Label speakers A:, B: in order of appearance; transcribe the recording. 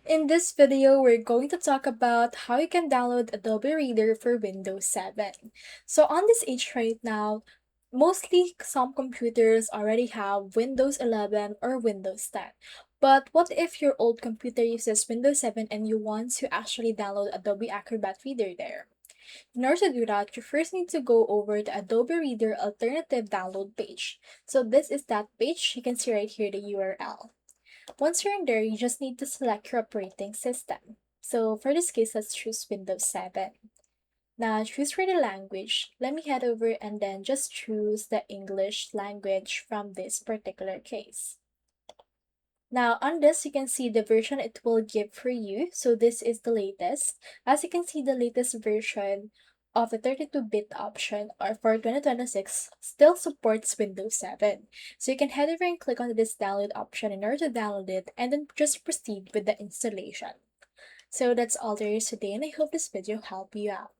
A: In this video, we're going to talk about how you can download Adobe Reader for Windows 7. So on this age right now, mostly some computers already have Windows 11 or Windows 10. But what if your old computer uses Windows 7 and you want to actually download Adobe Acrobat Reader there? In order to do that, you first need to go over the Adobe Reader Alternative Download page. So this is that page. You can see right here the URL. Once you're in there, you just need to select your operating system. So for this case, let's choose Windows 7. Now choose for the language. Let me head over and then just choose the English language from this particular case. Now on this, you can see the version it will give for you. So this is the latest. As you can see, the latest version of the 32-bit option or for 2026 still supports Windows 7. So you can head over and click on this download option in order to download it and then just proceed with the installation. So that's all there is today, and I hope this video helped you out.